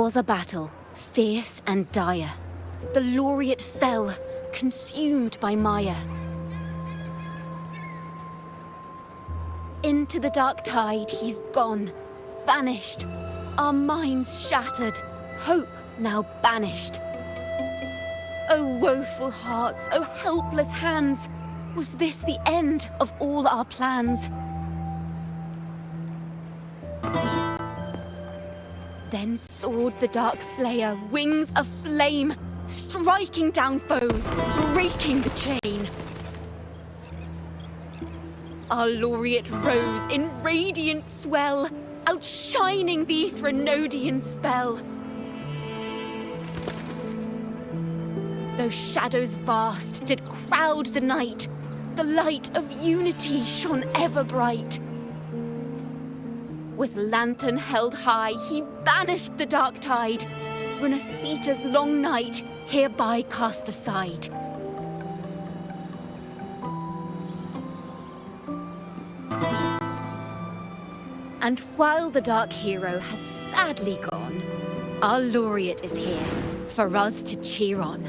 was a battle, fierce and dire. The laureate fell, consumed by Maya. Into the dark tide he's gone, vanished. Our minds shattered, hope now banished. Oh woeful hearts, oh helpless hands, was this the end of all our plans? Then soared the Dark Slayer, wings aflame, striking down foes, breaking the chain. Our laureate rose in radiant swell, outshining the Threnodian spell. Though shadows vast did crowd the night, the light of unity shone ever bright. With lantern held high, he banished the dark tide. Resonator's long night hereby cast aside. And while the dark hero has sadly gone, our laureate is here for us to cheer on.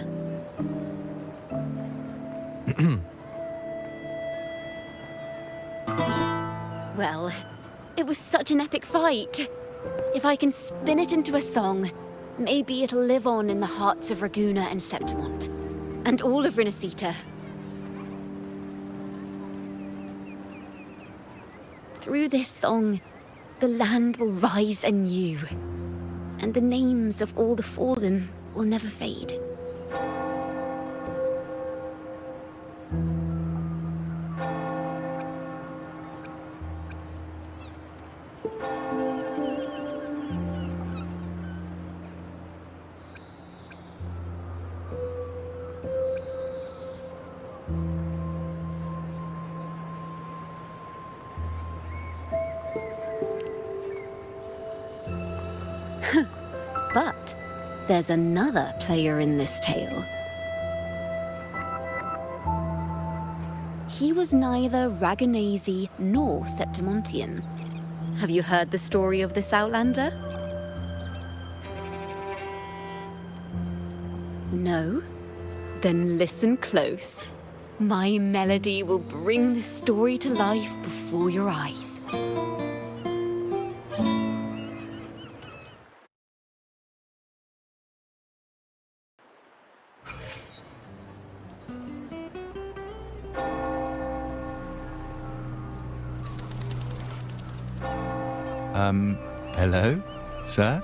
Well, it was such an epic fight. If I can spin it into a song, maybe it'll live on in the hearts of Raguna and Septimont, and all of Resonator. Through this song, the land will rise anew, and the names of all the fallen will never fade. But there's another player in this tale. He was neither Raganese nor Septimontian. Have you heard the story of this outlander? No? Then listen close. My melody will bring the story to life before your eyes. Hello, sir?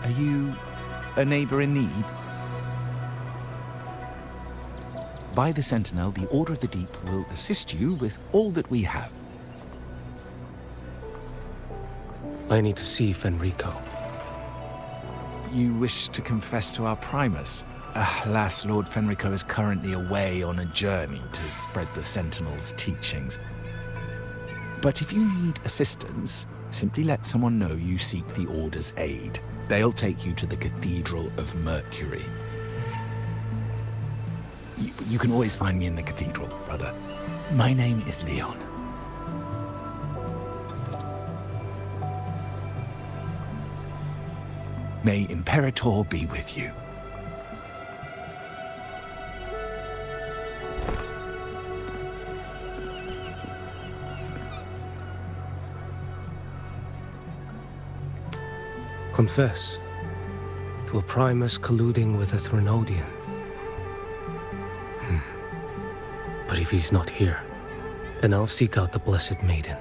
Are you a neighbor in need? By the Sentinel, the Order of the Deep will assist you with all that we have. I need to see Fenrico. You wish to confess to our Primus? Alas, Lord Fenrico is currently away on a journey to spread the Sentinel's teachings. But if you need assistance, simply let someone know you seek the Order's aid. They'll take you to the Cathedral of Mercury. You can always find me in the Cathedral, brother. My name is Leon. May Imperator be with you. Confess to a Primus colluding with a Threnodian. But if he's not here, then I'll seek out the Blessed Maiden,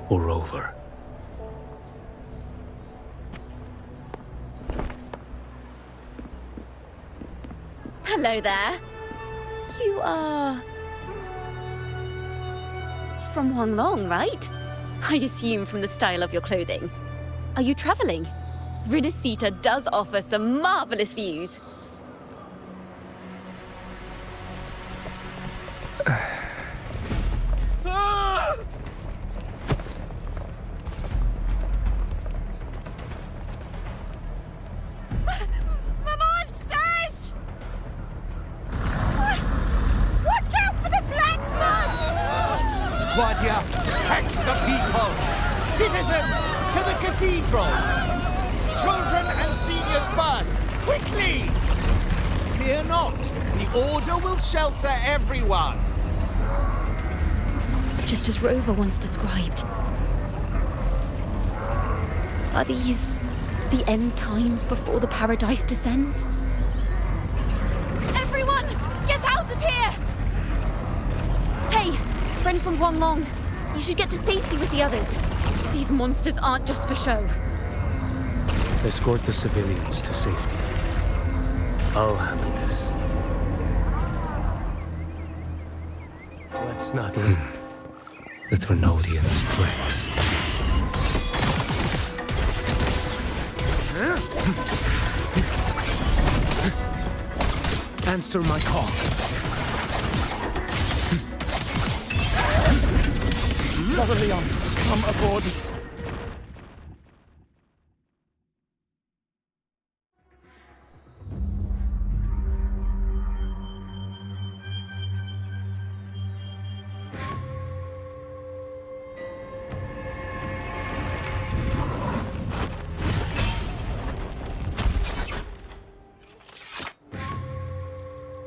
or Rover. Hello there. You are... from Huanglong, right? I assume from the style of your clothing. Are you traveling? Resonator does offer some marvelous views. Guardia, protect the people! Citizens, to the cathedral! Children and seniors first! Quickly! Fear not, the Order will shelter everyone! Just as Rover once described. Are these the end times before the paradise descends? Everyone, get out of here! Hey, friend from Huanglong, you should get to safety with the others. These monsters aren't just for show. Escort the civilians to safety. I'll handle this. Let's not leave. The Trinodians' tricks. Answer my call. Brother Leon, come aboard.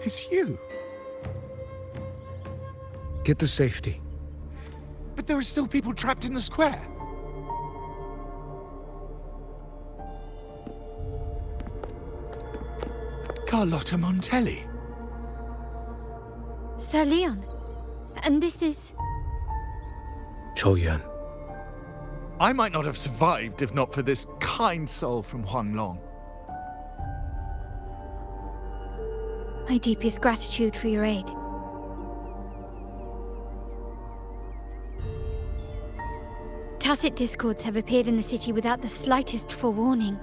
It's you. Get to safety. But there are still people trapped in the square. Carlotta Montelli. Sir Leon, and this is... Qiuyuan. I might not have survived if not for this kind soul from Huanglong. My deepest gratitude for your aid. Tacit discords have appeared in the city without the slightest forewarning.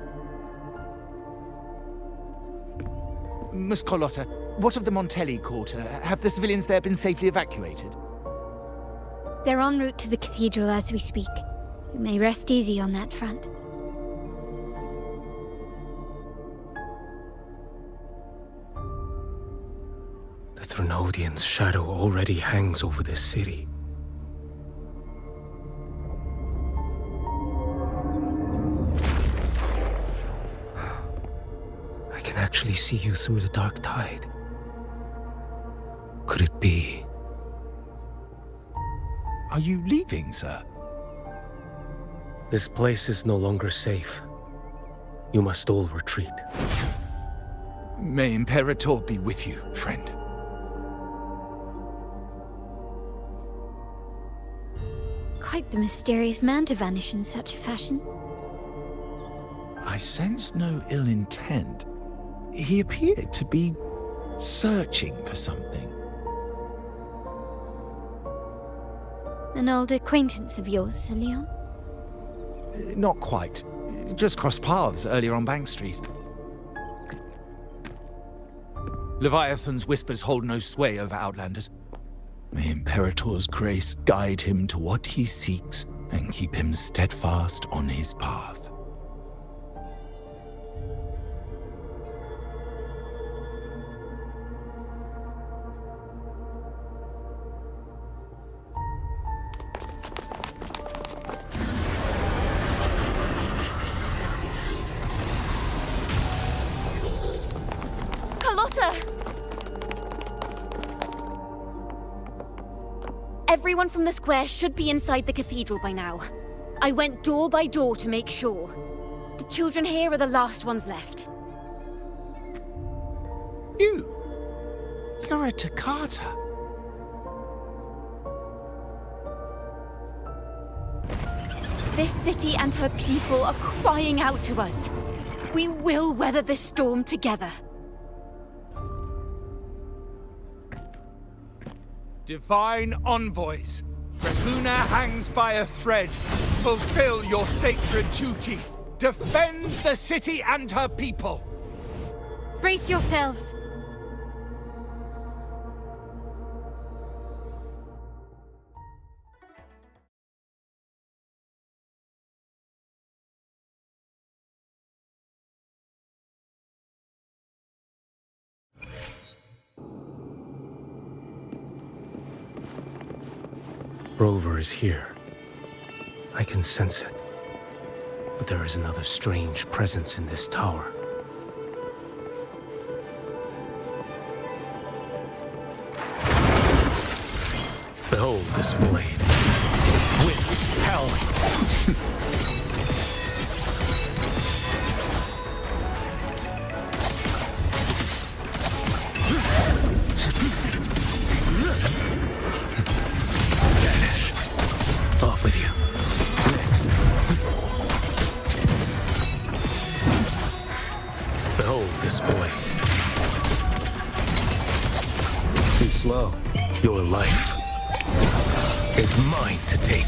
Miss Carlotta, what of the Montelli quarter? Have the civilians there been safely evacuated? They're en route to the cathedral as we speak. You may rest easy on that front. The Trinodians' shadow already hangs over this city. I can actually see you through the dark tide. Could it be? Are you leaving, sir? This place is no longer safe. You must all retreat. May Imperator be with you, friend. Quite the mysterious man to vanish in such a fashion. I sense no ill intent. He appeared to be searching for something. An old acquaintance of yours, Sir Leon? Not quite. Just crossed paths earlier on Bank Street. Leviathan's whispers hold no sway over Outlanders. May Imperator's grace guide him to what he seeks and keep him steadfast on his path. Everyone from the square should be inside the cathedral by now. I went door by door to make sure. The children here are the last ones left. You're a Toccata. This city and her people are crying out to us. We will weather this storm together. Divine envoys, Reguna hangs by a thread. Fulfill your sacred duty. Defend the city and her people. Brace yourselves! Rover is here. I can sense it. But there is another strange presence in this tower. Behold this blade. Winds howling. Off with you. Next. Behold this blade. Too slow. Your life is mine to take.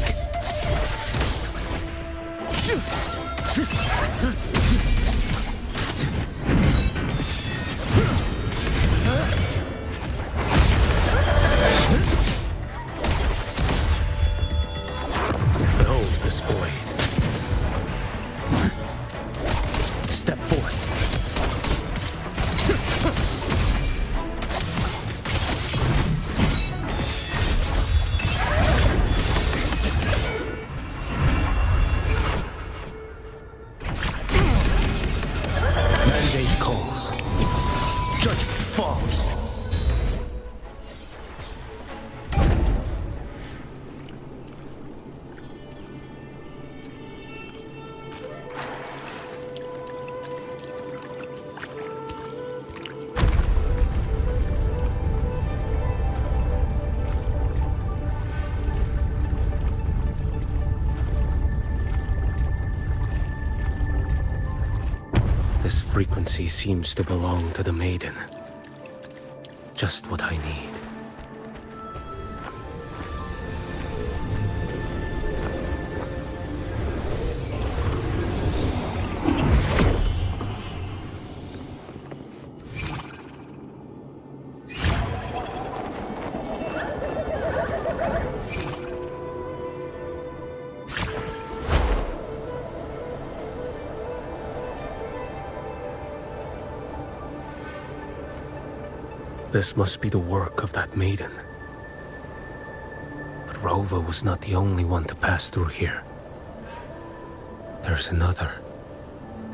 Behold this blade. Step forth. Mandate calls. Judgment falls. This frequency seems to belong to the maiden. Just what I need. This must be the work of that maiden. But Rova was not the only one to pass through here. There's another,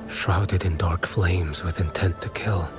shrouded in dark flames with intent to kill.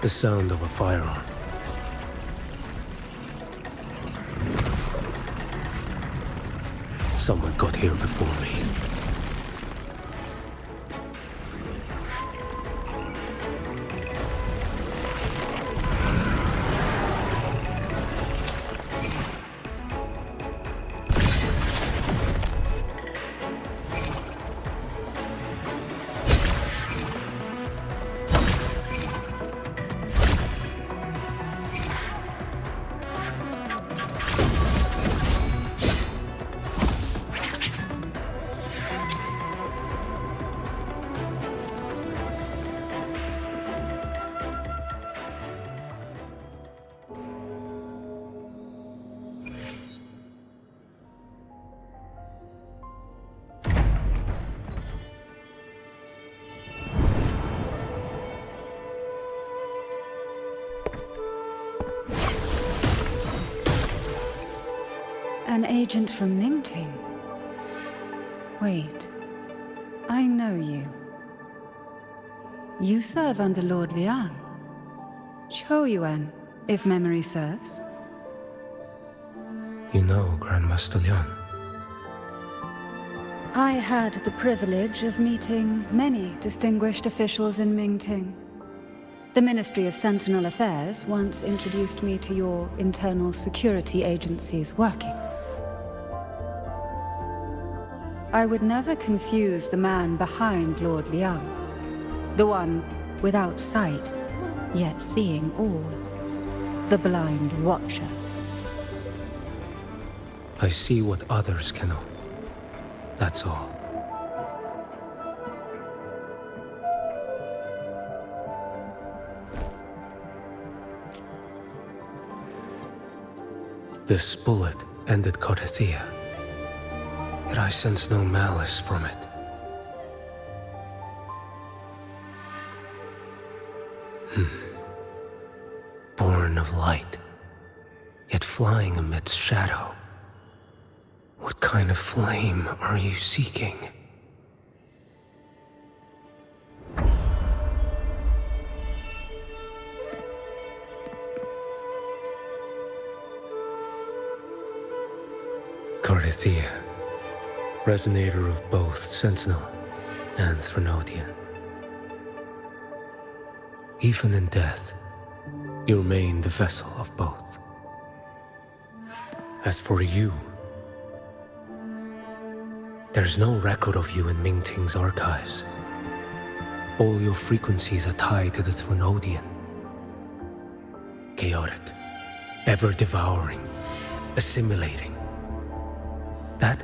The sound of a firearm. Someone got here before me. An agent from Mingting? Wait, I know you. You serve under Lord Liang. Qiuyuan, if memory serves. You know Grandmaster Liang. I had the privilege of meeting many distinguished officials in Mingting. The Ministry of Sentinel Affairs once introduced me to your internal security agency's workings. I would never confuse the man behind Lord Liang, the one without sight, yet seeing all, the blind watcher. I see what others cannot. That's all. This bullet ended Carthia, yet I sense no malice from it. Born of light, yet flying amidst shadow. What kind of flame are you seeking? Carthia, resonator of both Sentinel and Threnodian. Even in death, you remain the vessel of both. As for you, there's no record of you in Mingting's archives. All your frequencies are tied to the Threnodian. Chaotic, ever-devouring, assimilating. That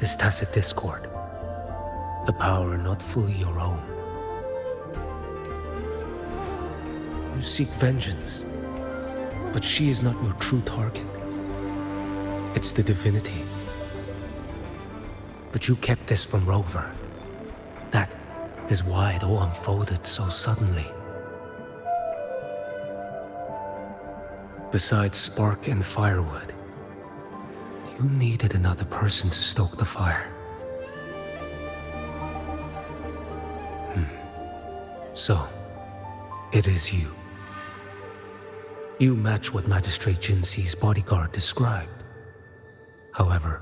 is tacit discord, a power not fully your own. You seek vengeance, but she is not your true target. It's the divinity. But you kept this from Rover. That is why it all unfolded so suddenly. Besides spark and firewood, you needed another person to stoke the fire. So, it is you. You match what Magistrate Jinxi's bodyguard described. However,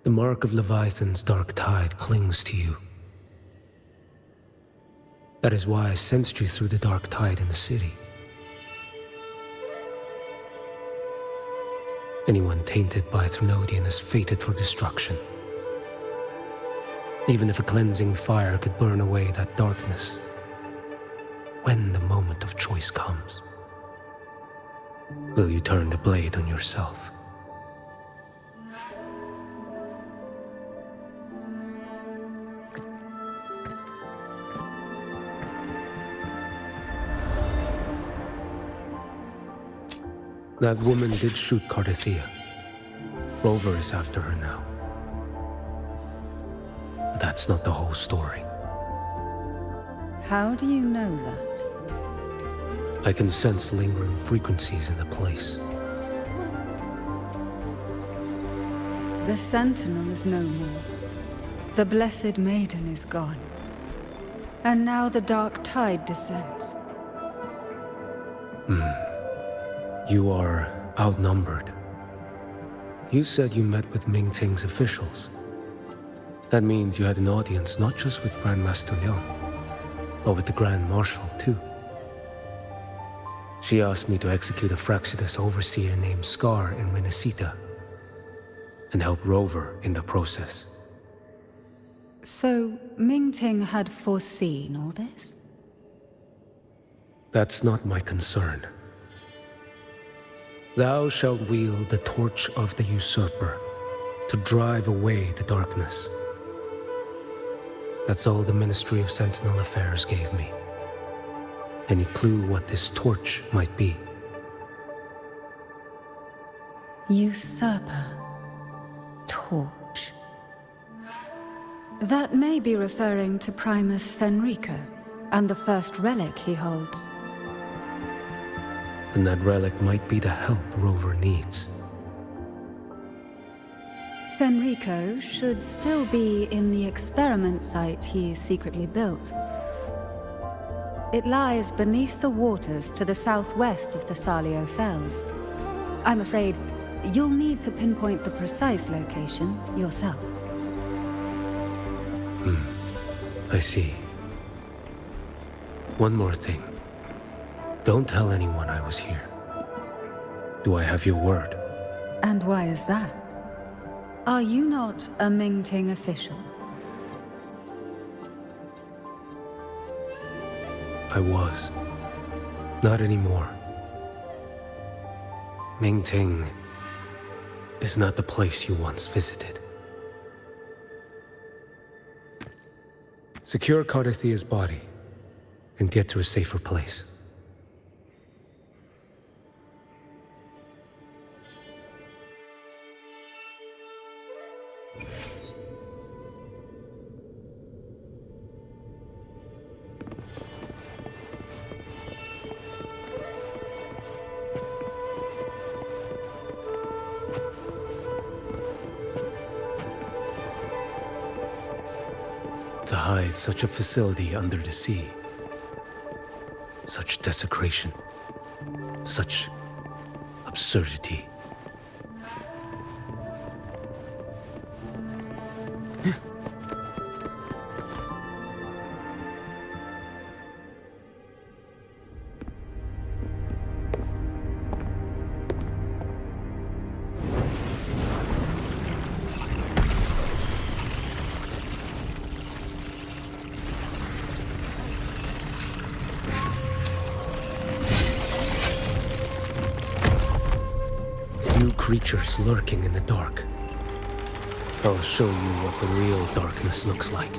the mark of Leviathan's dark tide clings to you. That is why I sensed you through the dark tide in the city. Anyone tainted by Threnodian is fated for destruction. Even if a cleansing fire could burn away that darkness, when the moment of choice comes, will you turn the blade on yourself? That woman did shoot Carthia. Rover is after her now. But that's not the whole story. How do you know that? I can sense lingering frequencies in the place. The Sentinel is no more. The Blessed Maiden is gone. And now the dark tide descends. You are outnumbered. You said you met with Mingting's officials. That means you had an audience not just with Grandmaster Liang, but with the Grand Marshal too. She asked me to execute a Fraxidus overseer named Scar in Minnesota, and help Rover in the process. So, Mingting had foreseen all this? That's not my concern. Thou shalt wield the torch of the usurper to drive away the darkness. That's all the Ministry of Sentinel Affairs gave me. Any clue what this torch might be? Usurper. Torch. That may be referring to Primus Fenrico and the first relic he holds. And that relic might be the help Rover needs. Fenrico should still be in the experiment site he secretly built. It lies beneath the waters to the southwest of the Salio Fells. I'm afraid you'll need to pinpoint the precise location yourself. I see. One more thing. Don't tell anyone I was here. Do I have your word? And why is that? Are you not a Mingting official? I was. Not anymore. Mingting is not the place you once visited. Secure Cardathia's body and get to a safer place. To hide such a facility under the sea, such desecration, such absurdity. Creatures lurking in the dark. I'll show you what the real darkness looks like.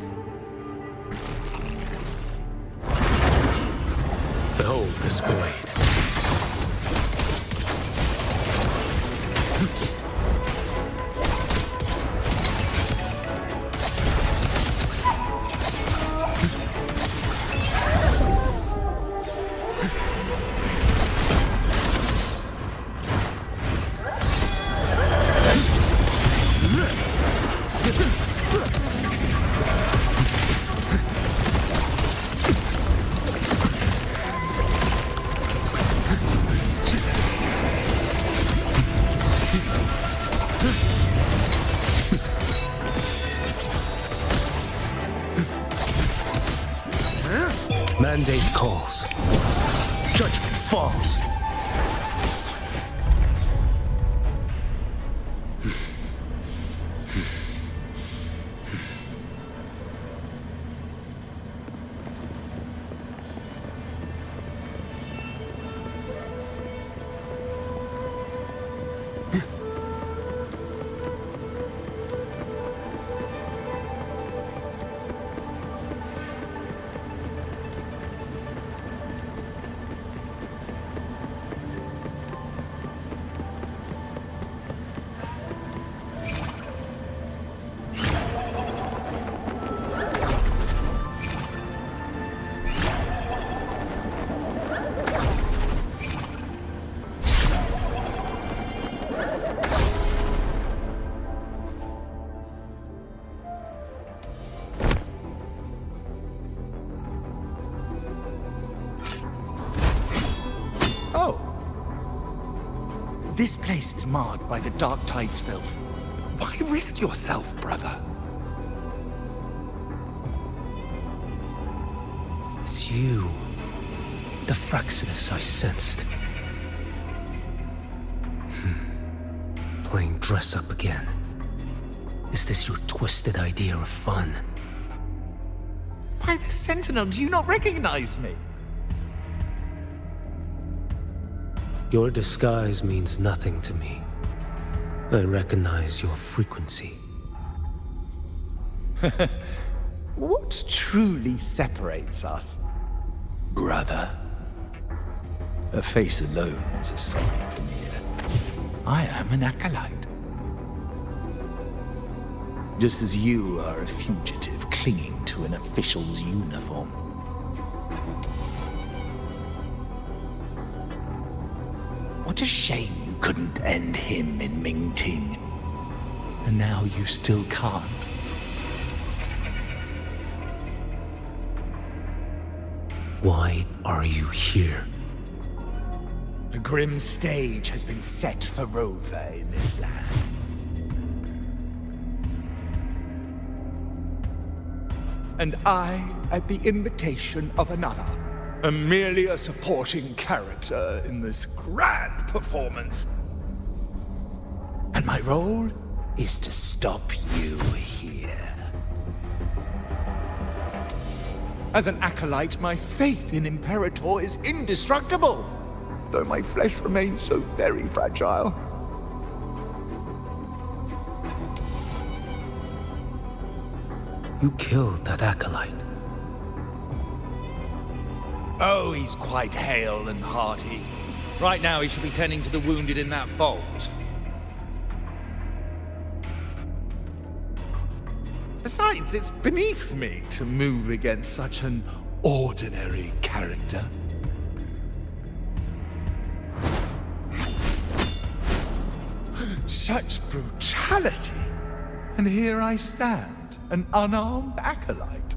Behold this blade. Mandate calls. Judgment falls. This place is marred by the Dark Tide's filth. Why risk yourself, brother? It's you. The Fraxidus I sensed. Playing dress up again. Is this your twisted idea of fun? By the Sentinel, do you not recognize me? Your disguise means nothing to me. I recognize your frequency. What truly separates us, brother? A face alone is a sign for me. I am an acolyte. Just as you are a fugitive clinging to an official's uniform. What a shame you couldn't end him in Mingting. And now you still can't. Why are you here? A grim stage has been set for Rover in this land. And I, at the invitation of another, am merely a supporting character in this grand performance. And my role is to stop you here. As an acolyte, my faith in Imperator is indestructible, though my flesh remains so very fragile. You killed that acolyte. Oh, he's quite hale and hearty. Right now he should be tending to the wounded in that vault. Besides, it's beneath me to move against such an ordinary character. Such brutality! And here I stand, an unarmed acolyte.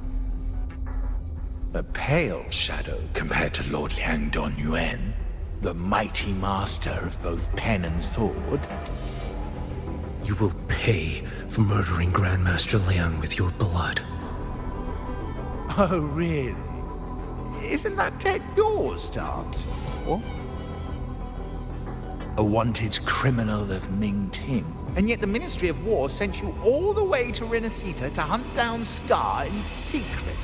A pale shadow compared to Lord Liang Donyuan, the mighty master of both pen and sword. You will pay for murdering Grandmaster Liang with your blood. Oh, really? Isn't that tech yours to answer for? A wanted criminal of Mingting. And yet the Ministry of War sent you all the way to Resonator to hunt down Scar in secret.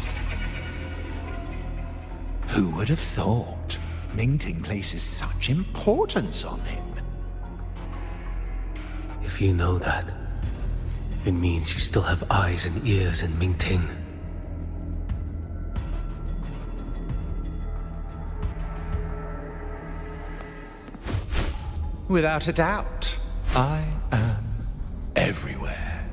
Who would have thought Mingting places such importance on him? If you know that, it means you still have eyes and ears in Mingting. Without a doubt, I am everywhere.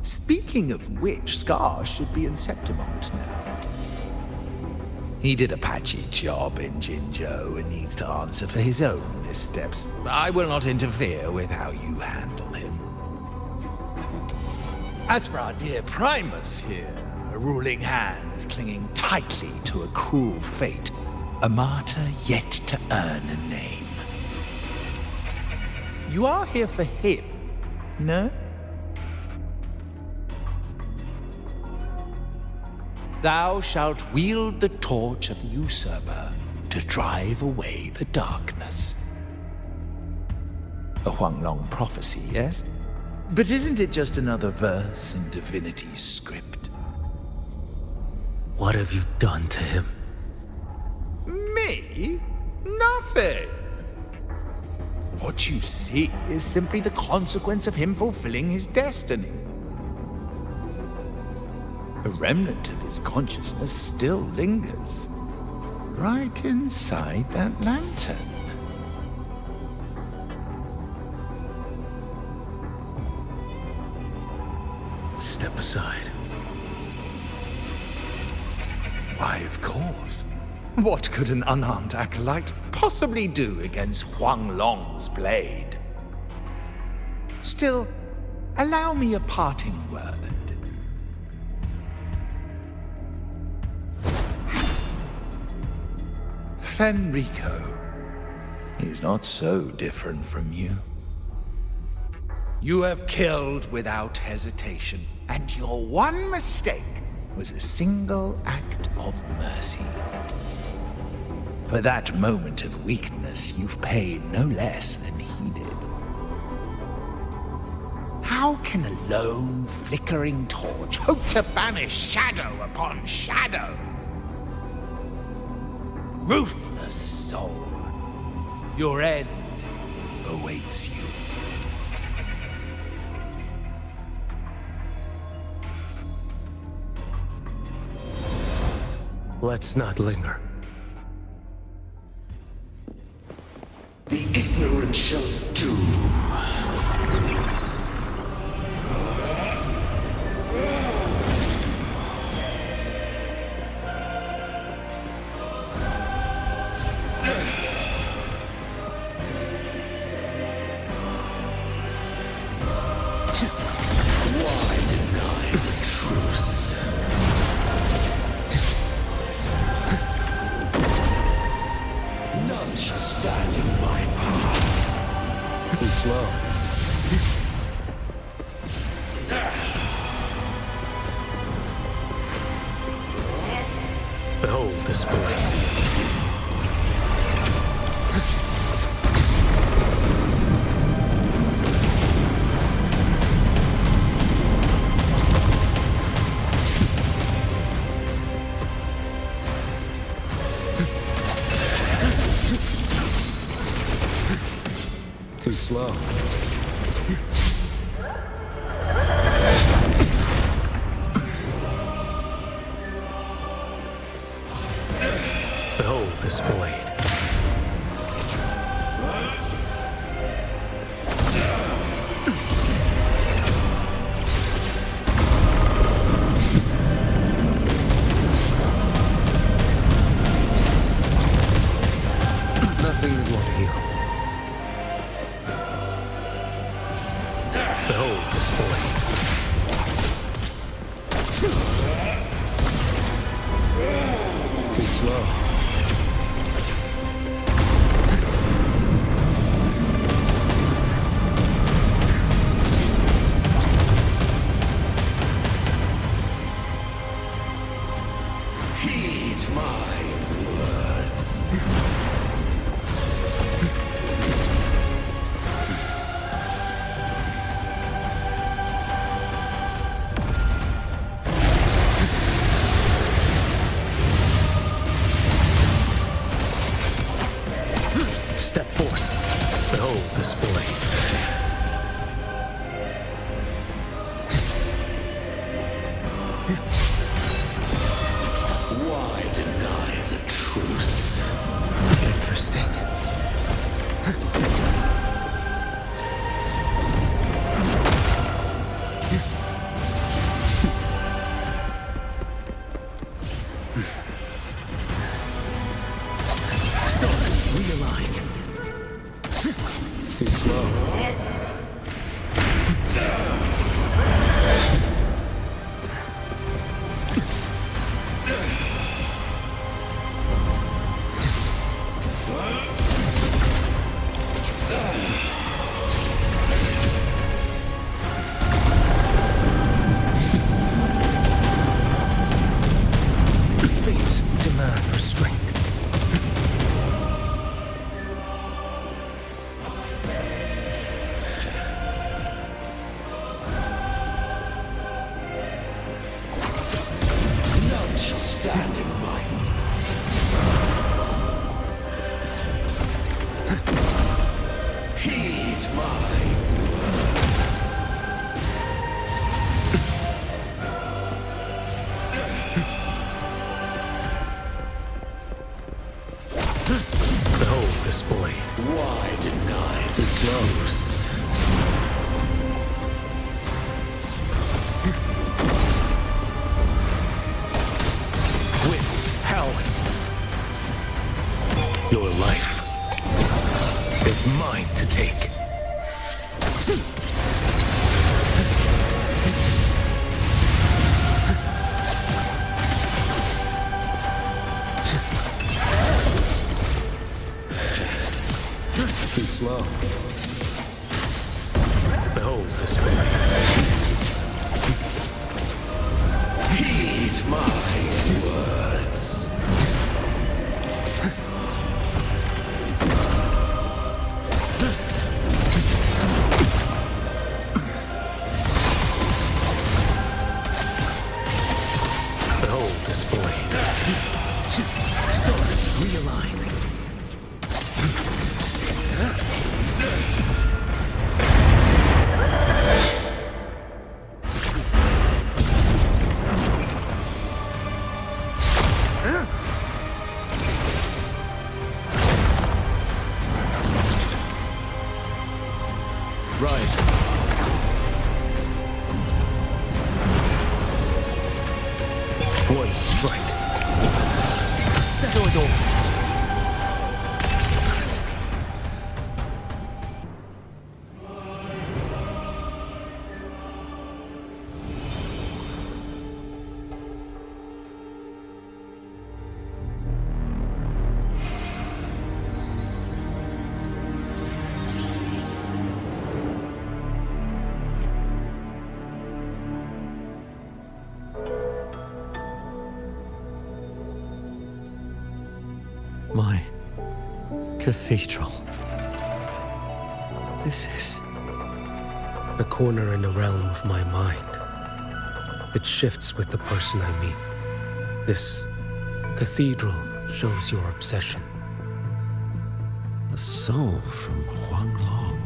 Speaking of which, Scar should be in Septimont now. He did a patchy job in Jinzhou and needs to answer for his own missteps. I will not interfere with how you handle him. As for our dear Primus here, a ruling hand clinging tightly to a cruel fate, a martyr yet to earn a name. You are here for him, no? Thou shalt wield the torch of the usurper to drive away the darkness. A Huanglong prophecy, yes? But isn't it just another verse in Divinity's script? What have you done to him? Me? Nothing! What you see is simply the consequence of him fulfilling his destiny. A remnant of his consciousness still lingers, right inside that lantern. Step aside. Why, of course. What could an unarmed acolyte possibly do against Huanglong's blade? Still, allow me a parting word. Fenrico is not so different from you. You have killed without hesitation, and your one mistake was a single act of mercy. For that moment of weakness, you've paid no less than he did. How can a lone, flickering torch hope to banish shadow upon shadow? Ruthless soul, your end awaits you. Let's not linger. The ignorant shall do. Why deny the truth? None shall stand in my path. Too slow. Behold this blade. Too slow. this blade. Nothing that won't heal. Behold this blade. Too slow. Heed my words. Step forth. Behold this blade. Why deny the truth? Interesting. Stars realign. Too slow. Fates demand restraint. None shall stand in my Heed my words. Behold this blade. Why deny the slow. truth? Winds, hell. Your life is mine to take. Too slow. Behold this blade. Heed my words. Behold this blade. Stars realign. Rise. One strike. To settle it all. My cathedral. This is a corner in the realm of my mind. It shifts with the person I meet. This cathedral shows your obsession. A soul from Huanglong.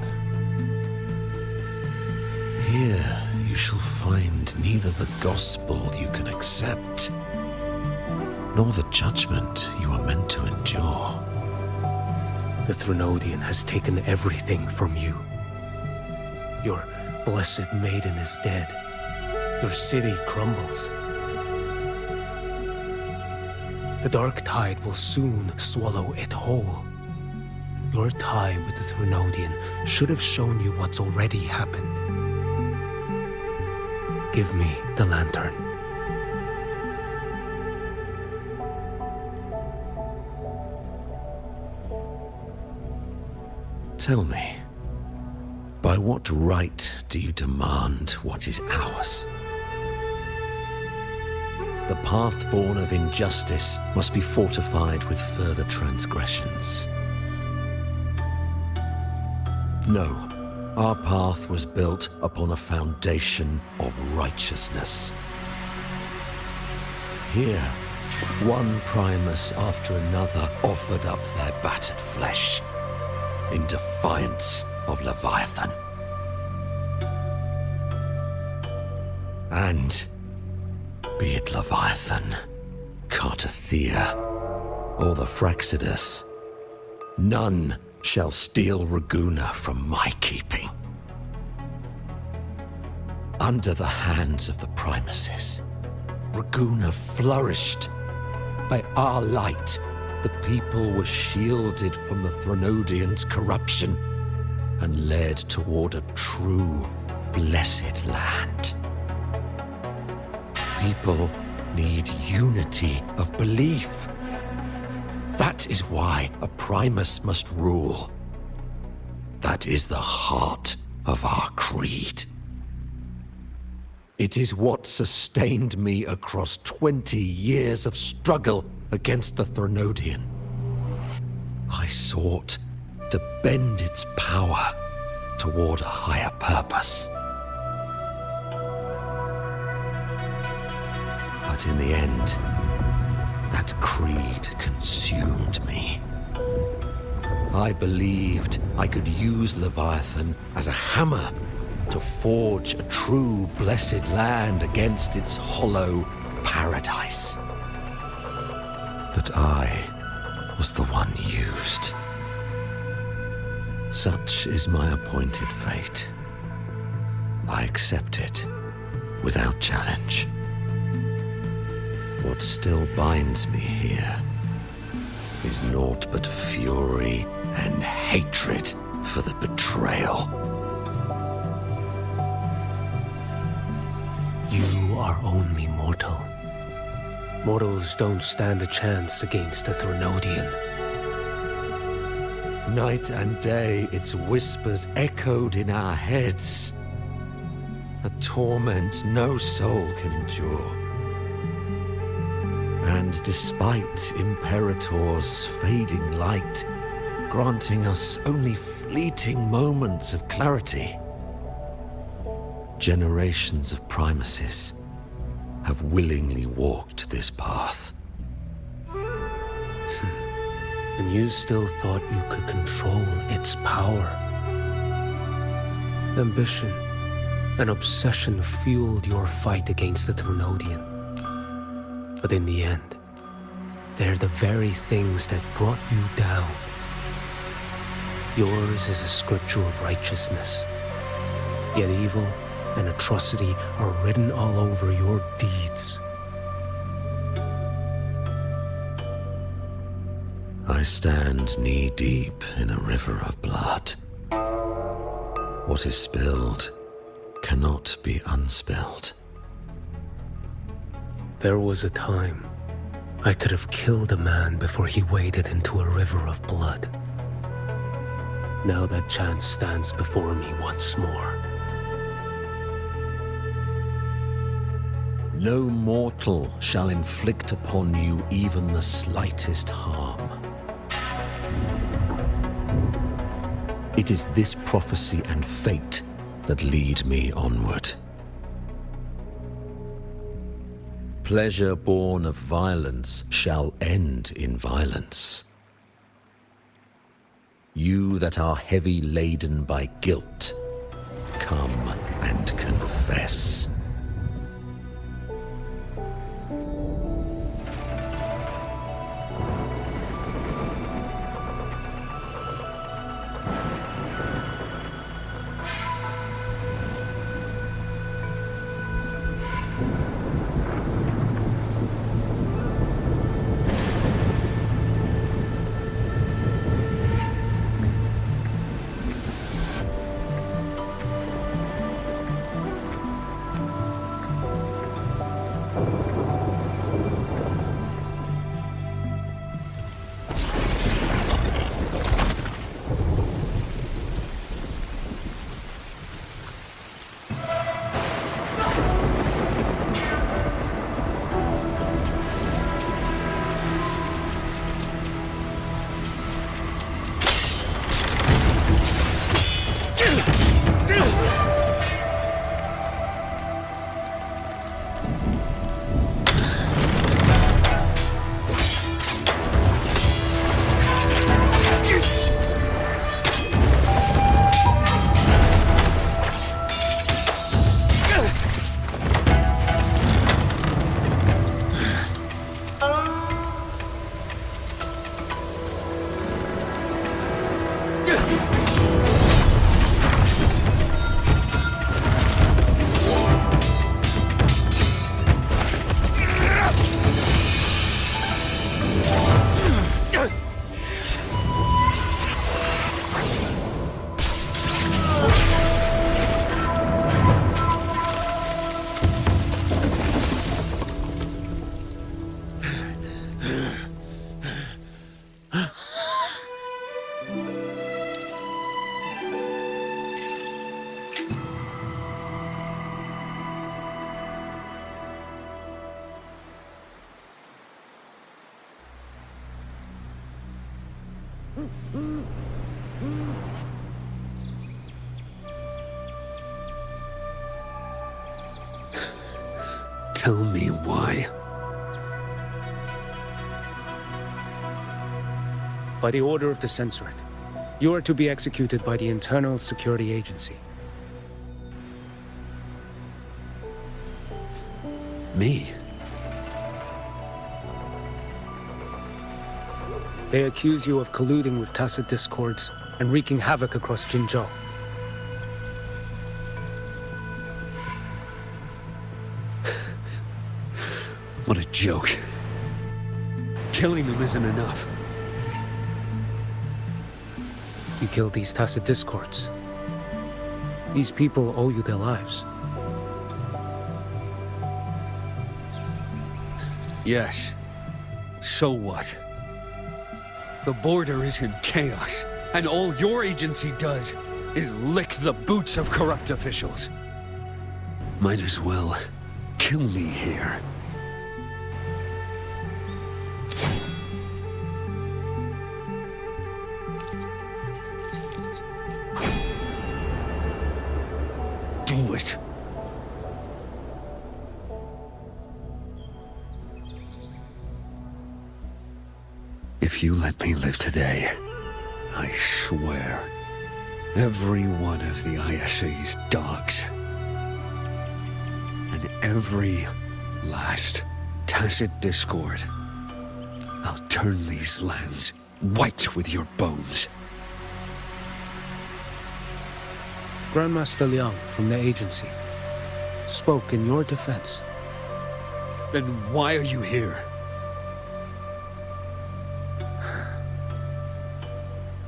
Here you shall find neither the gospel you can accept, nor the judgment you are meant to endure. The Threnodian has taken everything from you. Your blessed maiden is dead. Your city crumbles. The dark tide will soon swallow it whole. Your time with the Threnodian should have shown you what's already happened. Give me the lantern. Tell me, by what right do you demand what is ours? The path born of injustice must be fortified with further transgressions. No, our path was built upon a foundation of righteousness. Here, one Primus after another offered up their battered flesh in defiance of Leviathan. And be it Leviathan, Cartathea, or the Fraxidus, none shall steal Raguna from my keeping. Under the hands of the Primuses, Raguna flourished. By our light, the people were shielded from the Threnodian's corruption and led toward a true, blessed land. People need unity of belief. That is why a Primus must rule. That is the heart of our creed. It is what sustained me across 20 years of struggle against the Threnodian. I sought to bend its power toward a higher purpose. But in the end, that creed consumed me. I believed I could use Leviathan as a hammer to forge a true blessed land against its hollow paradise. But I was the one used. Such is my appointed fate. I accept it without challenge. What still binds me here is naught but fury and hatred for the betrayal. You are only mortal. Mortals don't stand a chance against the Threnodian. Night and day, its whispers echoed in our heads. A torment no soul can endure. And despite Imperator's fading light, granting us only fleeting moments of clarity, generations of Primuses have willingly walked this path. And you still thought you could control its power. Ambition and obsession fueled your fight against the Threnodian. But in the end, they're the very things that brought you down. Yours is a scripture of righteousness, yet evil and atrocity are written all over your deeds. I stand knee-deep in a river of blood. What is spilled cannot be unspilled. There was a time I could have killed a man before he waded into a river of blood. Now that chance stands before me once more. No mortal shall inflict upon you even the slightest harm. It is this prophecy and fate that lead me onward. Pleasure born of violence shall end in violence. You that are heavy laden by guilt, come and confess. Tell me why. By the order of the Censorate, you are to be executed by the Internal Security Agency. Me? They accuse you of colluding with tacit discords and wreaking havoc across Jinzhou. What a joke. Killing them isn't enough. You killed these tacit discords. These people owe you their lives. Yes. So what? The border is in chaos, and all your agency does is lick the boots of corrupt officials. Might as well kill me here. Do it. If you let me live today, I swear, every one of the ISA's dogs, and every last tacit discord, I'll turn these lands white with your bones. Grandmaster Liang from the agency spoke in your defense. Then why are you here?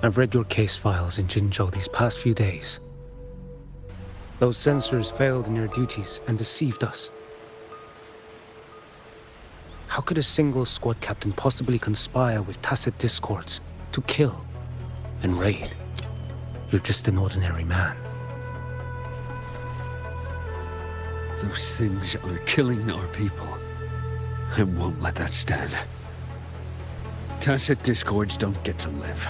I've read your case files in Jinzhou these past few days. Those censors failed in their duties and deceived us. How could a single squad captain possibly conspire with tacit discords to kill and raid? You're just an ordinary man. Those things are killing our people. I won't let that stand. Tacit discords don't get to live.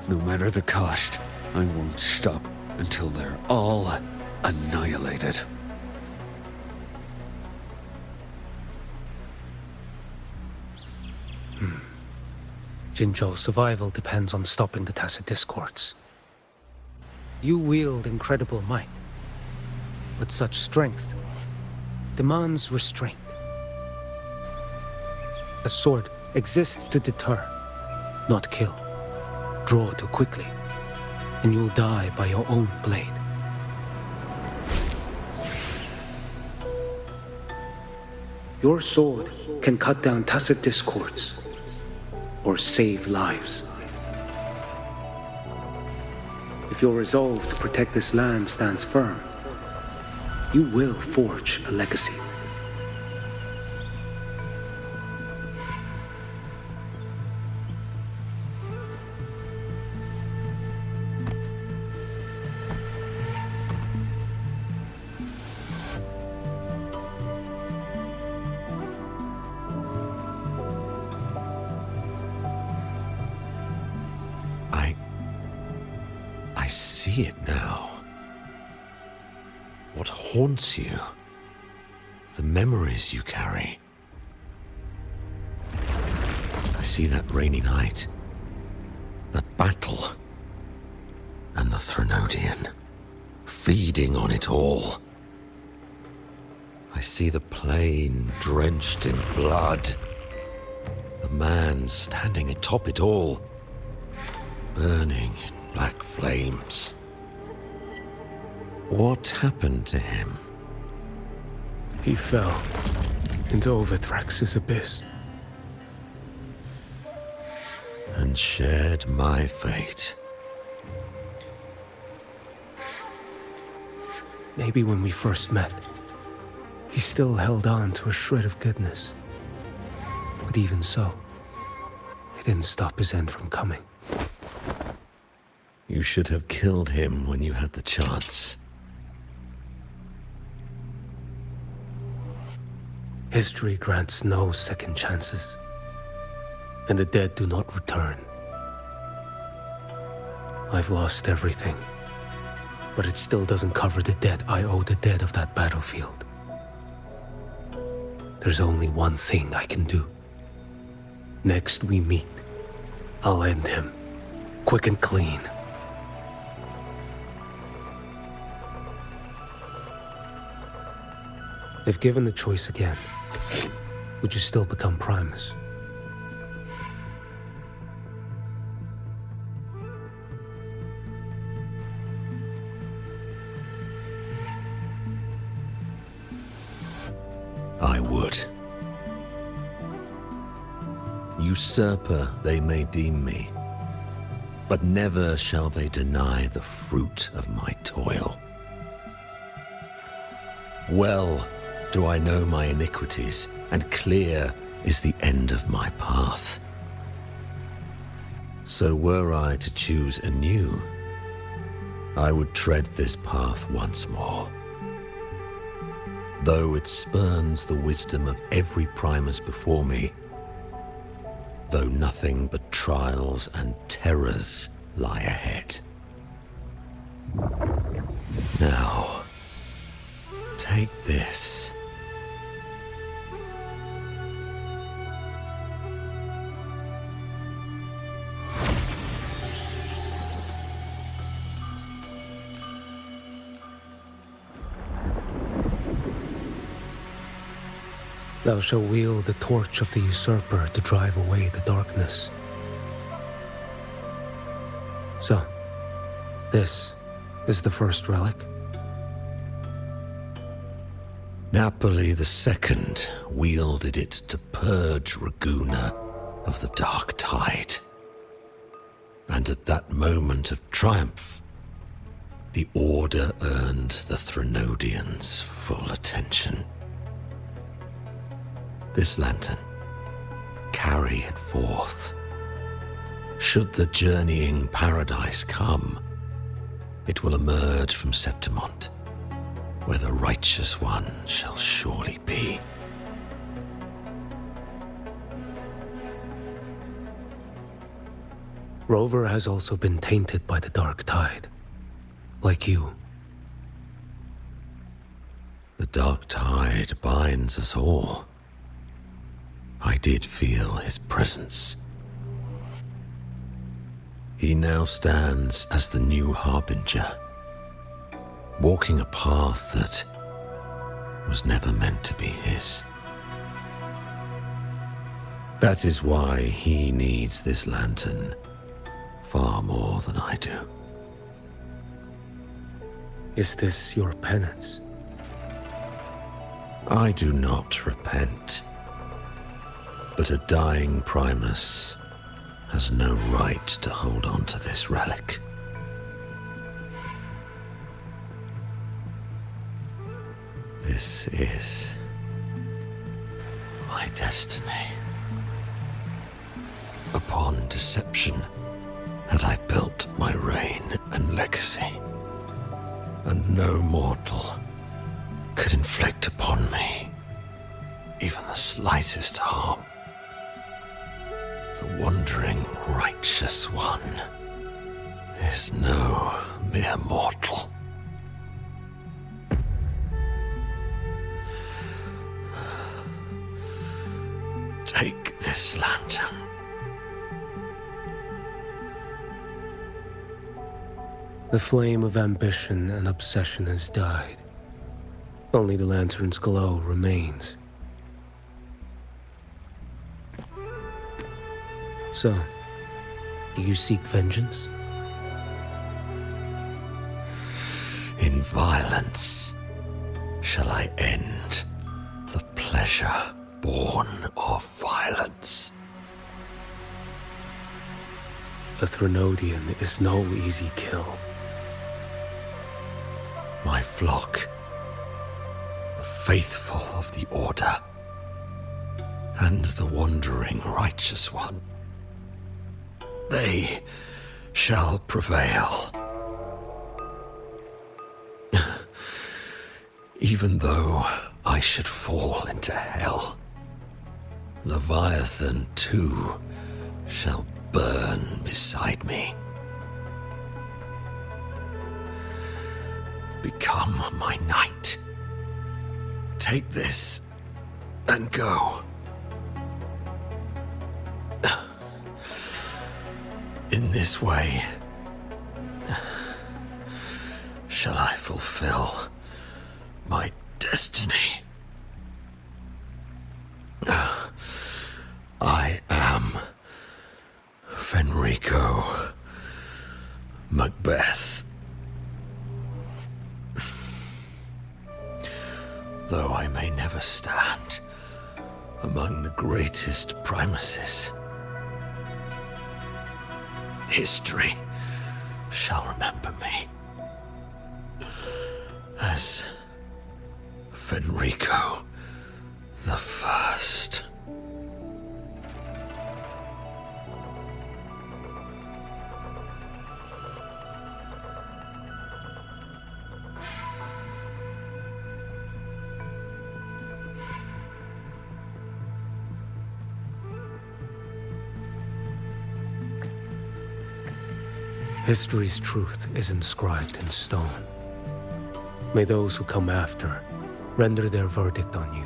No matter the cost, I won't stop until they're all annihilated. Jinzhou's survival depends on stopping the tacit discords. You wield incredible might, but such strength demands restraint. A sword exists to deter, not kill. Draw too quickly, and you'll die by your own blade. Your sword can cut down tacit discords, or save lives. If your resolve to protect this land stands firm, you will forge a legacy. I see it now. What haunts you? The memories you carry. I see that rainy night, that battle, and the Threnodian, feeding on it all. I see the plain drenched in blood, the man standing atop it all, burning in black flames. What happened to him? He fell into Overthrax's abyss. And shared my fate. Maybe when we first met, he still held on to a shred of goodness. But even so, it didn't stop his end from coming. You should have killed him when you had the chance. History grants no second chances, and the dead do not return. I've lost everything. But it still doesn't cover the debt I owe the dead of that battlefield. There's only one thing I can do. Next we meet, I'll end him, quick and clean. If given the choice again, would you still become Primus? I would. Usurper they may deem me, but never shall they deny the fruit of my toil. Well do I know my iniquities, and clear is the end of my path. So were I to choose anew, I would tread this path once more. Though it spurns the wisdom of every Primus before me, though nothing but trials and terrors lie ahead. Now, take this. Thou shalt wield the torch of the usurper to drive away the darkness. So, this is the first relic? Napoli the Second wielded it to purge Raguna of the dark tide. And at that moment of triumph, the Order earned the Threnodians full attention. This lantern, carry it forth. Should the journeying paradise come, it will emerge from Septimont, where the righteous one shall surely be. Rover has also been tainted by the dark tide, like you. The dark tide binds us all. I did feel his presence. He now stands as the new harbinger, walking a path that was never meant to be his. That is why he needs this lantern far more than I do. Is this your penance? I do not repent. But a dying Primus has no right to hold on to this relic. This is my destiny. Upon deception had I built my reign and legacy, and no mortal could inflict upon me even the slightest harm. The wandering righteous one is no mere mortal. Take this lantern. The flame of ambition and obsession has died. Only the lantern's glow remains. So, do you seek vengeance? In violence shall I end the pleasure born of violence. A Threnodian is no easy kill. My flock, the faithful of the Order, and the wandering righteous one, they shall prevail. Even though I should fall into hell, Leviathan too shall burn beside me. become my knight. Take this and go. In this way, shall I fulfill my destiny. I am Fenrico Macbeth. Though I may never stand among the greatest primuses, history shall remember me as Fenrico the First. History's truth is inscribed in stone. May those who come after render their verdict on you.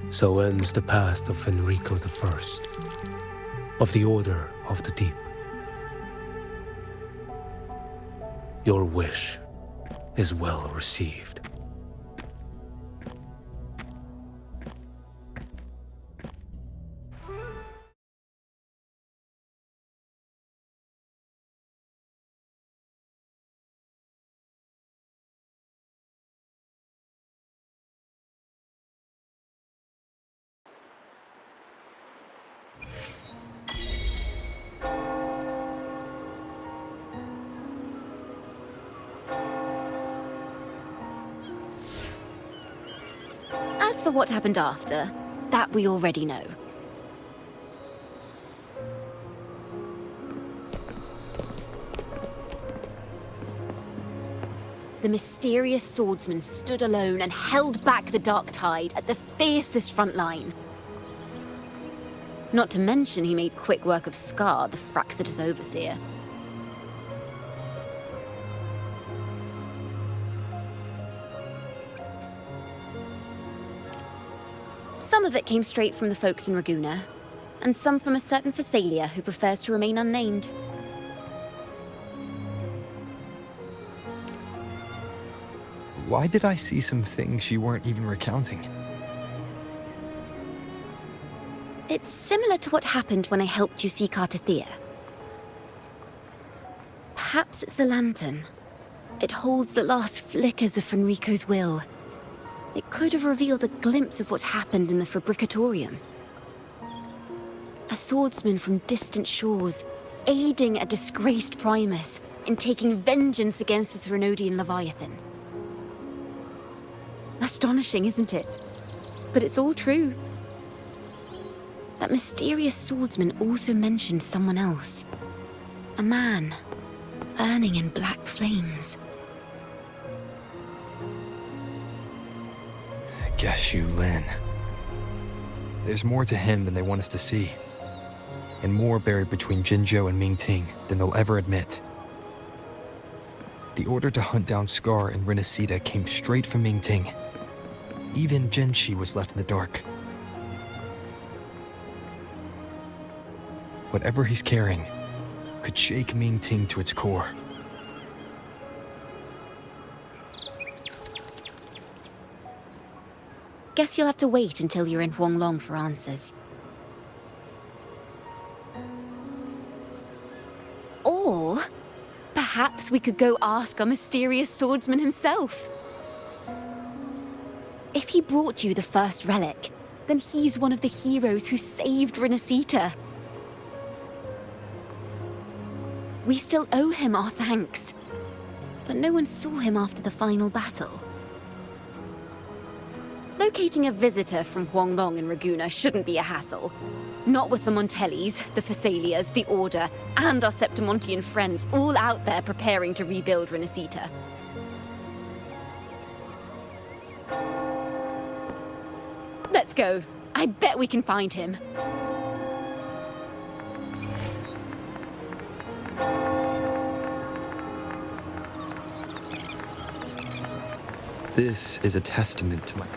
So ends the path of Fenrico the First, of the Order of the Deep. Your wish is well received. As for what happened after, that we already know. The mysterious swordsman stood alone and held back the dark tide at the fiercest front line. Not to mention he made quick work of Scar, the Fraxitous overseer. Some of it came straight from the folks in Raguna, and some from a certain Phasalia who prefers to remain unnamed. Why did I see some things you weren't even recounting? It's similar to what happened when I helped you seek Artathea. Perhaps it's the lantern. It holds the last flickers of Fenrico's will. It could have revealed a glimpse of what happened in the Fabricatorium. A swordsman from distant shores, aiding a disgraced Primus in taking vengeance against the Threnodian Leviathan. Astonishing, isn't it? But it's all true. That mysterious swordsman also mentioned someone else. A man, burning in black flames. Qiuyuan. There's more to him than they want us to see. And more buried between Jinzhou and Mingting than they'll ever admit. The order to hunt down Scar and Resonator came straight from Mingting. Even Genshi was left in the dark. Whatever he's carrying could shake Mingting to its core. Guess you'll have to wait until you're in Huanglong for answers. Or perhaps we could go ask our mysterious swordsman himself. If he brought you the first relic, then he's one of the heroes who saved Resonator. We still owe him our thanks, but no one saw him after the final battle. Locating a visitor from Huanglong and Raguna shouldn't be a hassle. Not with the Montellis, the Phassalias, the Order, and our Septimontian friends all out there preparing to rebuild Resonator. Let's go. I bet we can find him. This is a testament to my...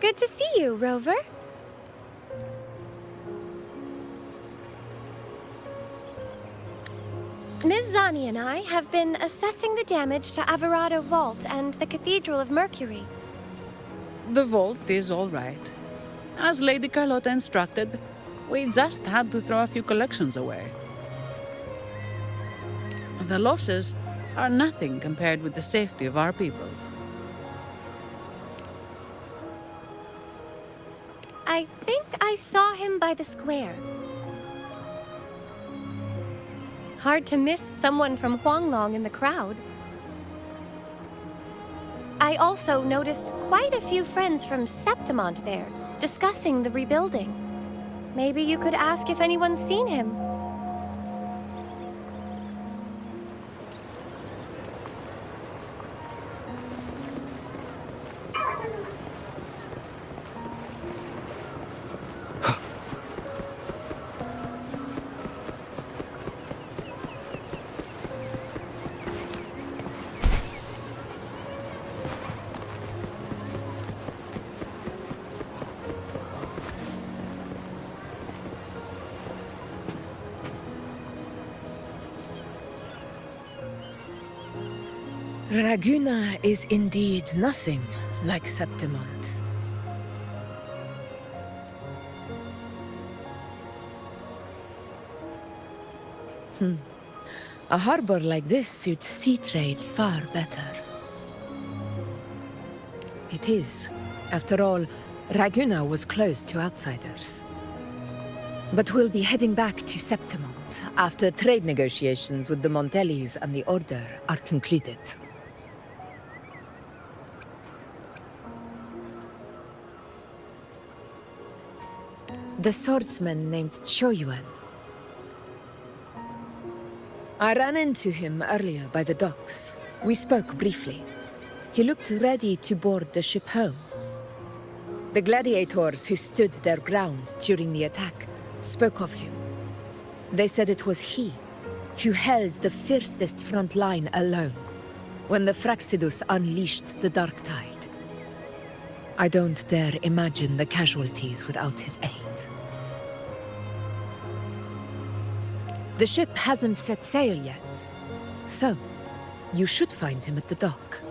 Good to see you, Rover. Ms. Zani and I have been assessing the damage to Averado Vault and the Cathedral of Mercury. The vault is all right. As Lady Carlotta instructed, we just had to throw a few collections away. The losses are nothing compared with the safety of our people. I think I saw him by the square. Hard to miss someone from Huanglong in the crowd. I also noticed quite a few friends from Septimont there, discussing the rebuilding. Maybe you could ask if anyone's seen him. Raguna is indeed nothing like Septimont. A harbor like this suits sea trade far better. It is. After all, Raguna was closed to outsiders. But we'll be heading back to Septimont after trade negotiations with the Montellis and the Order are concluded. The swordsman named Qiuyuan. I ran into him earlier by the docks. We spoke briefly. He looked ready to board the ship home. The gladiators who stood their ground during the attack spoke of him. They said it was he who held the fiercest front line alone when the Fraxidus unleashed the Dark Tide. I don't dare imagine the casualties without his aid. The ship hasn't set sail yet, so you should find him at the dock.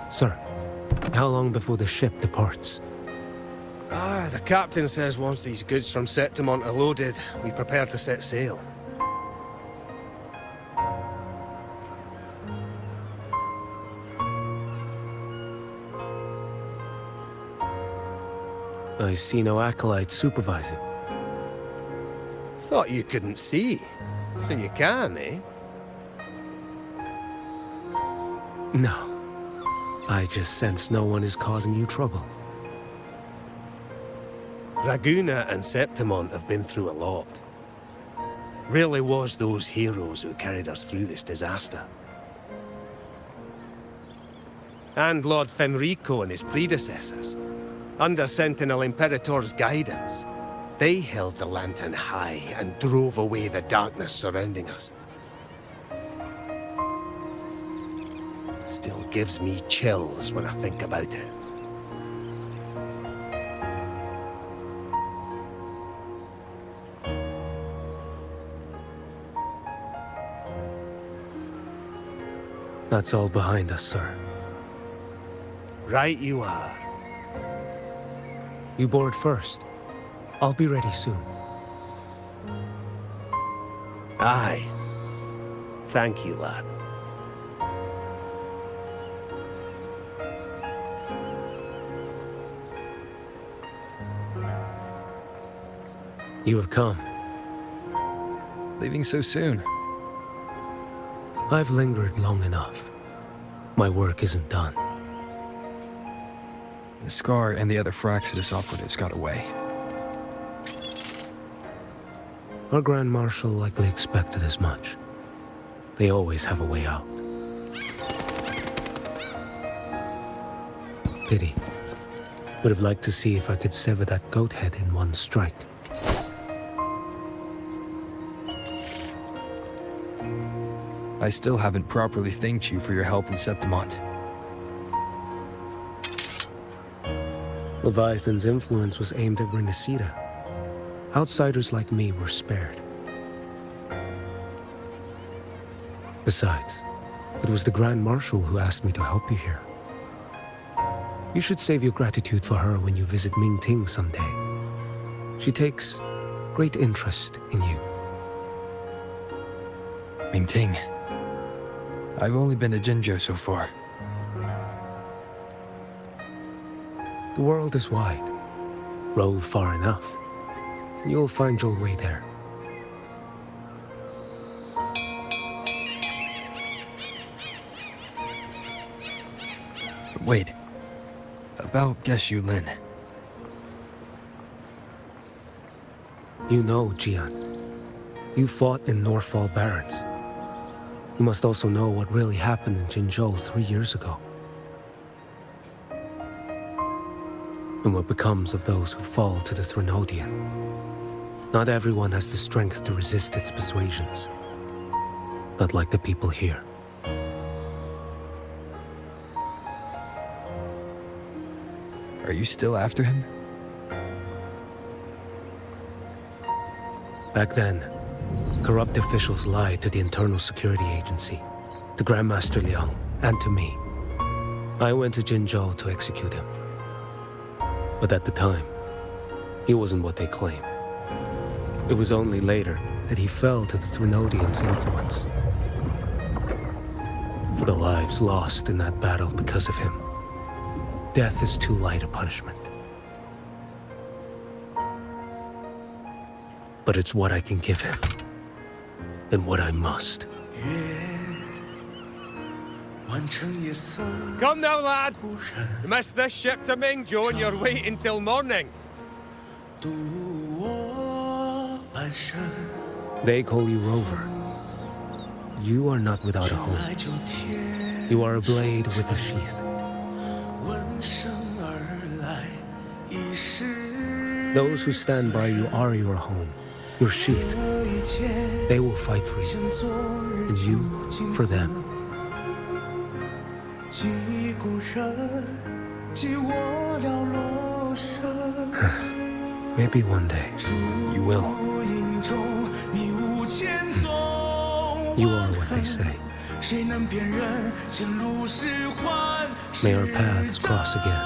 Sir, how long before the ship departs? The captain says once these goods from Septimont are loaded, we prepare to set sail. I see no acolytes supervising. Thought you couldn't see. So you can, eh? No. I just sense no one is causing you trouble. Raguna and Septimont have been through a lot. Really was those heroes who carried us through this disaster. And Lord Fenrico and his predecessors. Under Sentinel Imperator's guidance, they held the lantern high and drove away the darkness surrounding us. Still gives me chills when I think about it. That's all behind us, sir. Right you are. You board first. I'll be ready soon. Aye. Thank you, lad. You have come. Leaving so soon. I've lingered long enough. My work isn't done. The Scar and the other Fraxidus operatives got away. Our Grand Marshal likely expected as much. They always have a way out. Pity. Would have liked to see if I could sever that goat head in one strike. I still haven't properly thanked you for your help in Septimont. Leviathan's influence was aimed at Renesita. Outsiders like me were spared. Besides, it was the Grand Marshal who asked me to help you here. You should save your gratitude for her when you visit Mingting someday. She takes great interest in you. Mingting. I've only been to Jinzhou so far. The world is wide. Rove far enough, and you'll find your way there. Wait. About Qiuyuan. You know, Qiuyuan. You fought in Northfall Barrens. You must also know what really happened in Jinzhou 3 years ago. And what becomes of those who fall to the Threnodian. Not everyone has the strength to resist its persuasions. Not like the people here. Are you still after him? Back then, corrupt officials lied to the Internal Security Agency, to Grandmaster Liang, and to me. I went to Jinzhou to execute him. But at the time, he wasn't what they claimed. It was only later that he fell to the Threnodians' influence. For the lives lost in that battle because of him, death is too light a punishment. But it's what I can give him, and what I must. Come now, lad! You missed this ship to Mingzhou and you're waiting till morning. They call you Rover. You are not without a home. You are a blade with a sheath. Those who stand by you are your home, your sheath. They will fight for you, and you for them. Maybe one day. You will. You are what they say. May our paths cross again.